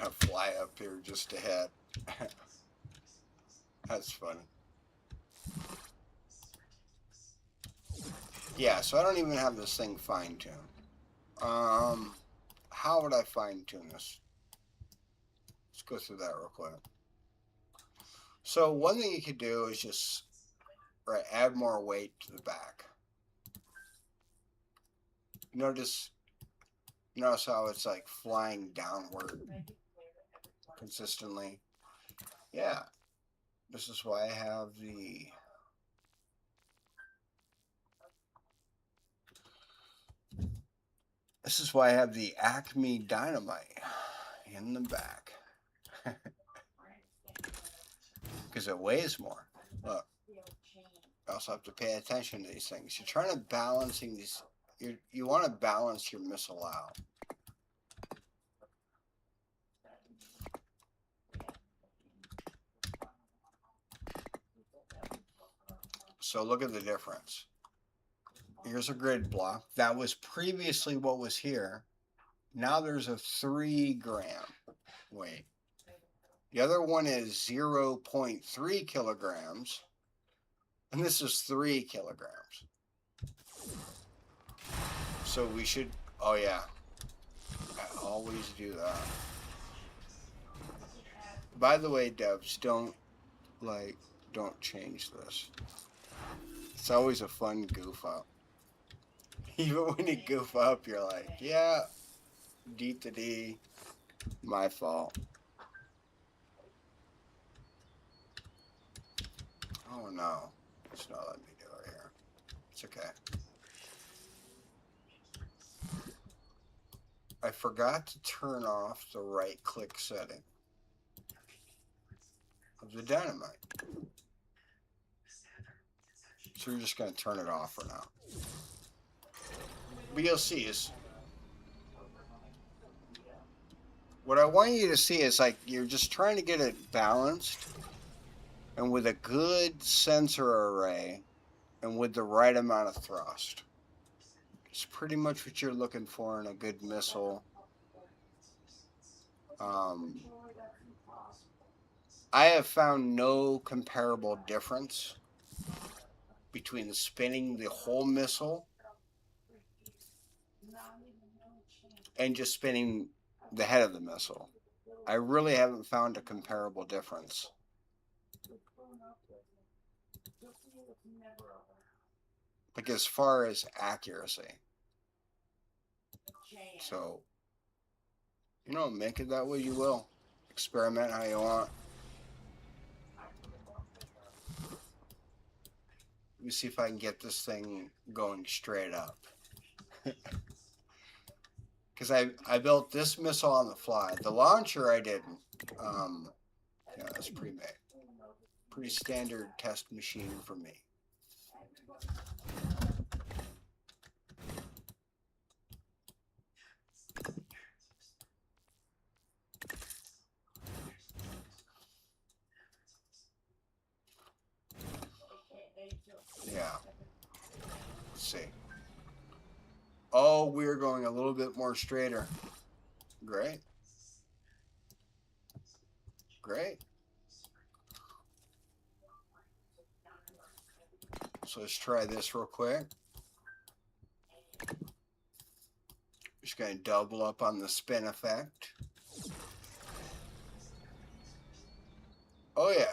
I'll fly up here just ahead. That's funny. Yeah, so I don't even have this thing fine-tuned. How would I fine-tune this? Let's go through that real quick. So one thing you could do is just add more weight to the back. Notice how it's like flying downward consistently. Yeah, this is why I have the Acme Dynamite in the back. Because it weighs more. Look, you also have to pay attention to these things. You're trying to balancing these. You want to balance your missile out. So look at the difference. Here's a grid block. That was previously what was here. Now there's a 3 gram weight. The other one is 0.3 kilograms. And this is 3 kilograms. So we should, oh yeah, I always do that. By the way, devs, don't change this. It's always a fun goof up. Even when you goof up, you're like, yeah, D to D, my fault. Oh no, it's not letting me do it here. It's okay. I forgot to turn off the right click setting of the dynamite. So we're just going to turn it off for now. But you'll see is what I want you to see is like you're just trying to get it balanced, and with a good sensor array and with the right amount of thrust. It's pretty much what you're looking for in a good missile. I have found no comparable difference between spinning the whole missile and just spinning the head of the missile. I really haven't found a comparable difference. Like as far as accuracy. So, you know, make it that way you will. Experiment how you want. Let me see if I can get this thing going straight up. Because I built this missile on the fly. The launcher I didn't. Yeah, that's pre-made. Pretty standard test machine for me. Yeah. Let's see. Oh, we're going a little bit more straighter. Great. Great. So let's try this real quick. Just going to double up on the spin effect. Oh yeah.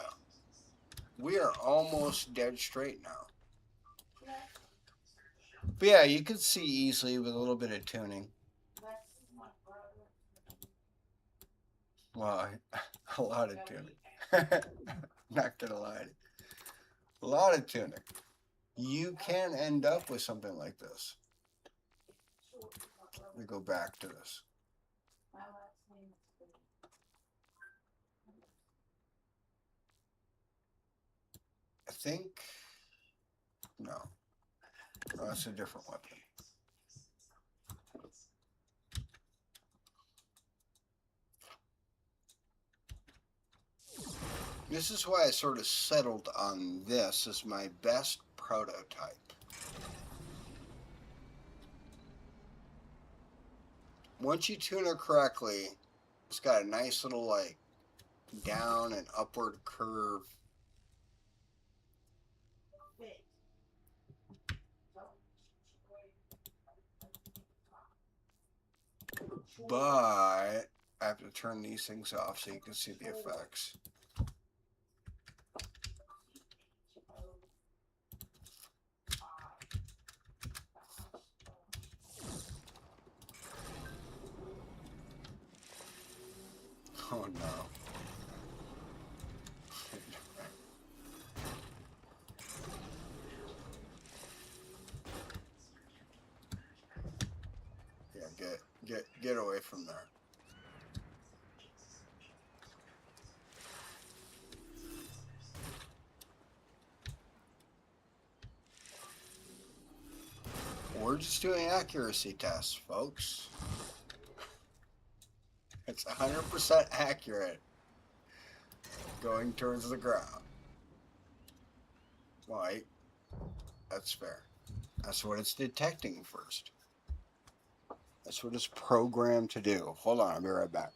We are almost dead straight now. But yeah, you can see easily with a little bit of tuning. Well, a lot of tuning. Not gonna lie. A lot of tuning. You can end up with something like this. Let me go back to this. I think, no, that's a different weapon. This is why I sort of settled on this as my best prototype. Once you tune it correctly, it's got a nice little like down and upward curve. But I have to turn these things off so you can see the effects. Oh no. Yeah, get away from there. We're just doing accuracy tests, folks. It's 100% accurate going towards the ground. Right. That's fair. That's what it's detecting first. That's what it's programmed to do. Hold on, I'll be right back.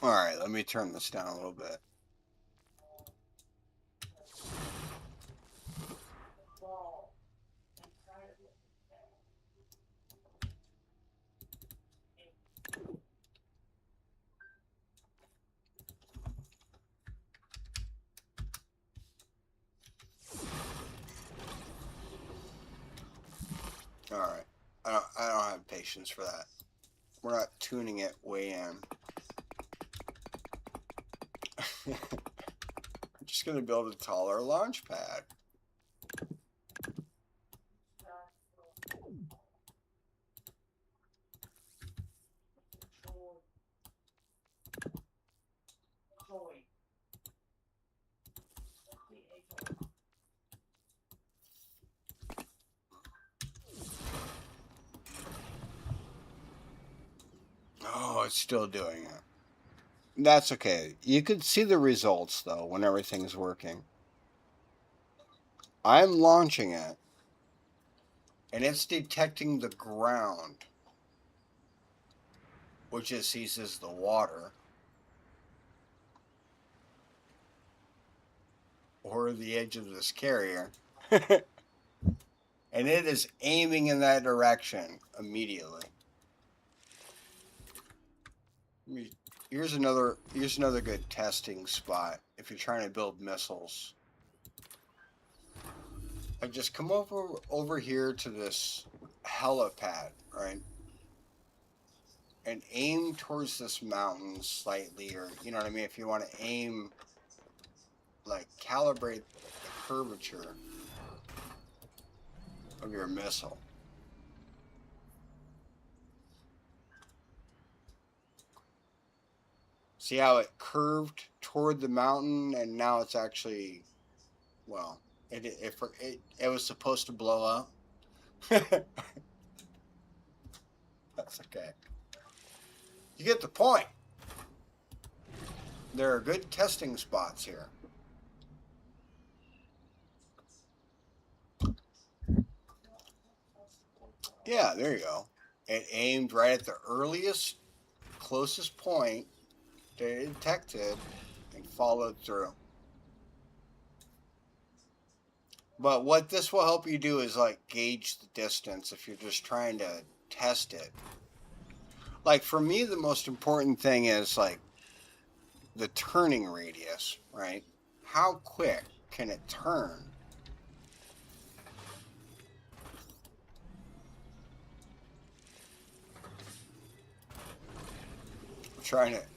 All right, let me turn this down a little bit. All right, I don't have patience for that. We're not tuning it way in. I'm just gonna build a taller launch pad. Oh, it's still doing it. That's okay. You can see the results though when everything's working. I'm launching it, and it's detecting the ground, which it sees as the water, or the edge of this carrier. And it is aiming in that direction immediately. Here's another good testing spot if you're trying to build missiles. I just come over here to this helipad, right? And aim towards this mountain slightly, or you know what I mean, if you want to aim, like calibrate the curvature of your missile. See how it curved toward the mountain, and now it's actually, well, it was supposed to blow up. That's okay. You get the point. There are good testing spots here. Yeah, there you go. It aimed right at the earliest, closest point that it detected and followed through. But what this will help you do is like gauge the distance if you're just trying to test it. Like for me, the most important thing is like the turning radius, right? How quick can it turn?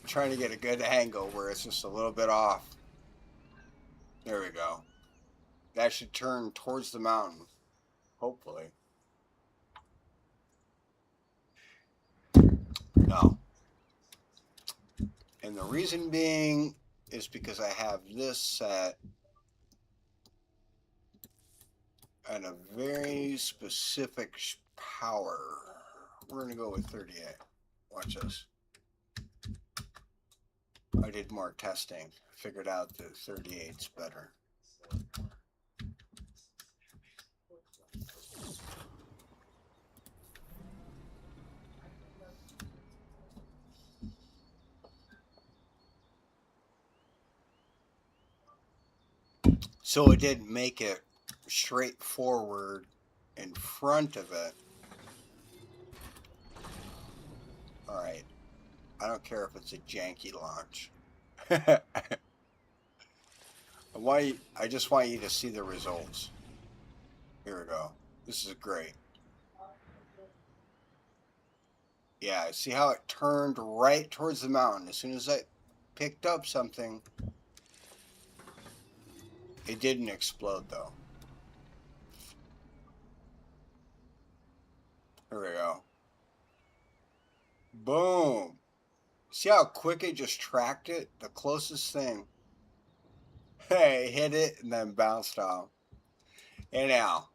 Trying to get a good angle where it's just a little bit off. There we go. That should turn towards the mountain, hopefully. No. And the reason being is because I have this set at a very specific power. We're going to go with 38. Watch this. I did more testing. Figured out that 38's better. So it didn't make it straightforward in front of it. All right. I don't care if it's a janky launch. I just want you to see the results. Here we go. This is great. Yeah, see how it turned right towards the mountain. As soon as I picked up something, it didn't explode though. Here we go. Boom. See how quick it just tracked it? The closest thing. Hey, hit it and then bounced off. And now,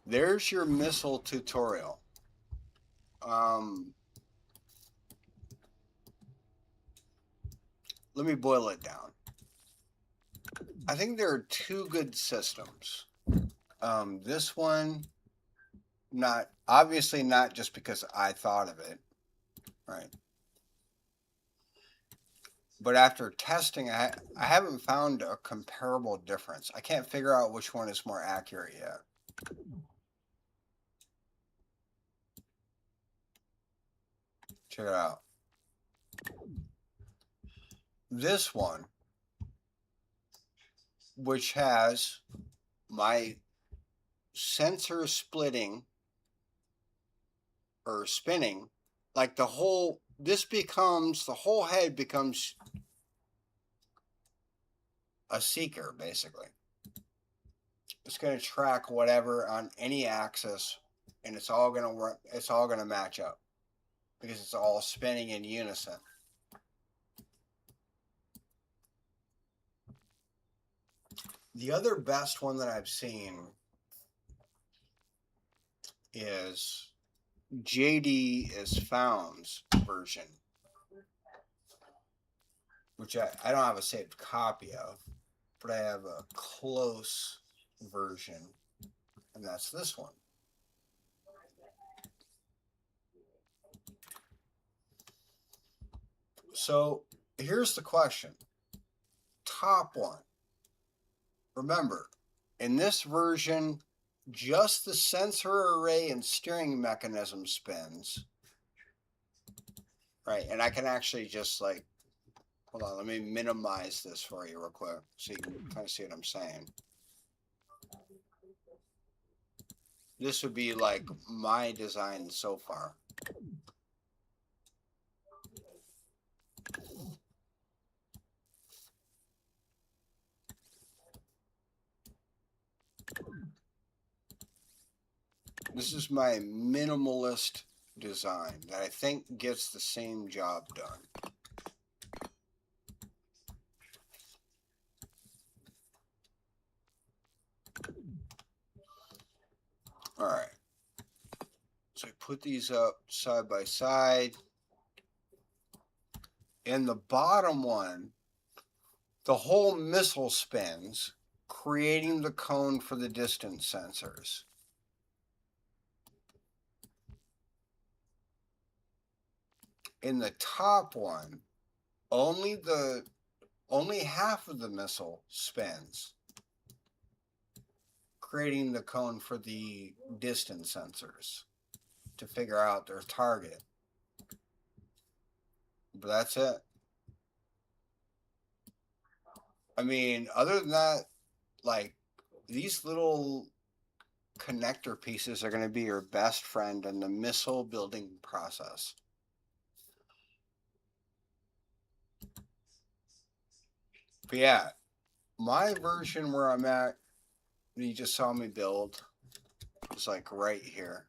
there's your missile tutorial. Let me boil it down. I think there are two good systems. This one, obviously not just because I thought of it, right? But after testing, I haven't found a comparable difference. I can't figure out which one is more accurate yet. Check it out. This one, which has my sensor splitting or spinning, like the whole head becomes a seeker, basically. It's going to track whatever on any axis, and it's all going to work. It's all going to match up because it's all spinning in unison. The other best one that I've seen is JD is Found's version, which I don't have a saved copy of, but I have a close version, and that's this one. So here's the question. Top one. Remember, in this version, just the sensor array and steering mechanism spins. Right, and I can actually just like, hold on, let me minimize this for you real quick so you can kind of see what I'm saying. This would be like my design so far. This is my minimalist design that I think gets the same job done. All right. So I put these up side by side. And the bottom one, the whole missile spins, creating the cone for the distance sensors. In the top one, only half of the missile spins, creating the cone for the distance sensors to figure out their target. But that's it. I mean, other than that, like, these little connector pieces are going to be your best friend in the missile building process. But yeah, my version where I'm at, you just saw me build, is like right here.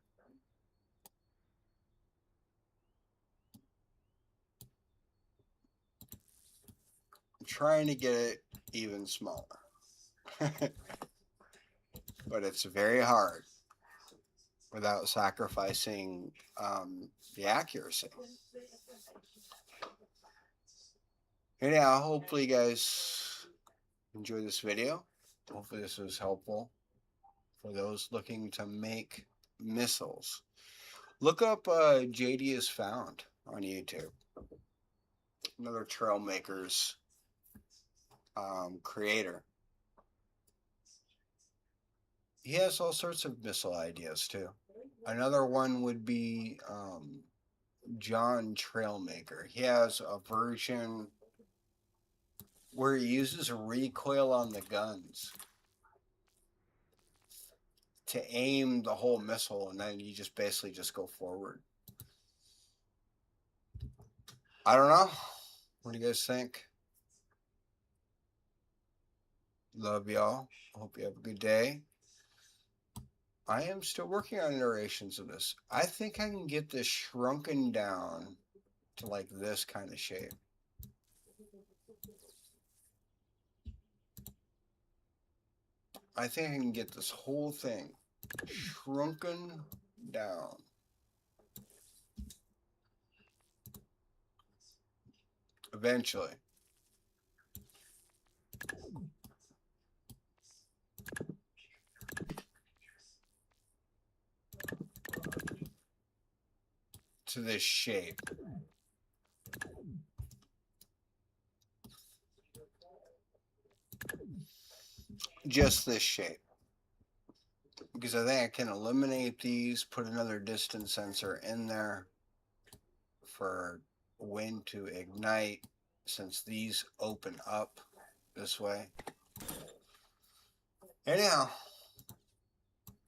I'm trying to get it even smaller. But it's very hard without sacrificing the accuracy. Anyhow, hopefully you guys enjoyed this video. Hopefully this was helpful for those looking to make missiles. Look up JD is Found on YouTube. Another Trailmakers creator. He has all sorts of missile ideas too. Another one would be John Trailmaker. He has a version where he uses a recoil on the guns to aim the whole missile, and then you just basically just go forward. I don't know. What do you guys think? Love y'all. Hope you have a good day. I am still working on iterations of this. I think I can get this shrunken down to like this kind of shape. I think I can get this whole thing shrunken down. Eventually. To this shape. Just this shape. Because I think I can eliminate these, put another distance sensor in there for when to ignite, since these open up this way. Anyhow,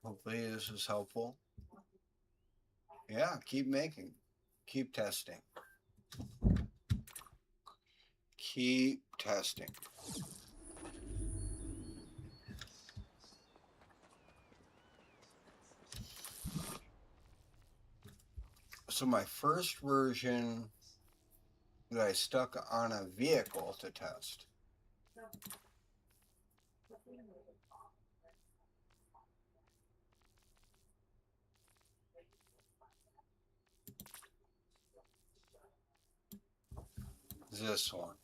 hopefully this is helpful. Yeah, keep making, keep testing. Keep testing. So my first version that I stuck on a vehicle to test. This one.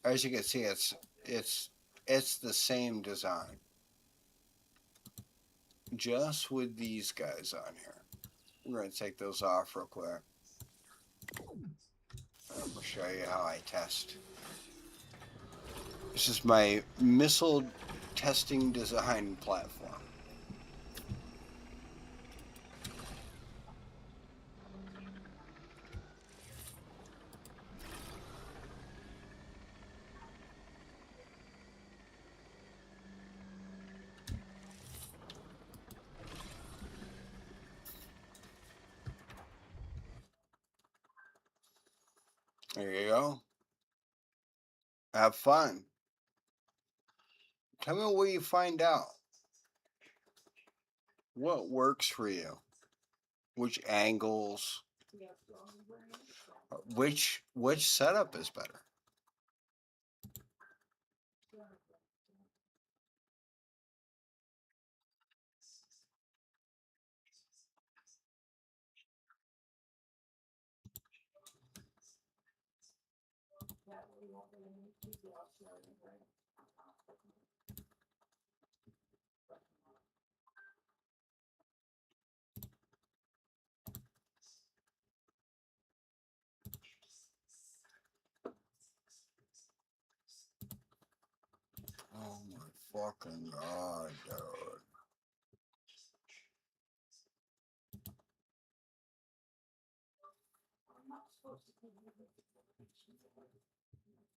As you can see, it's the same design. Just with these guys on here. We're going to take those off real quick. I'll show you how I test. This is my missile testing design platform. There you go. Have fun. Tell me what you find out. What works for you? Which angles? Which setup is better? Oh my fucking god, dude.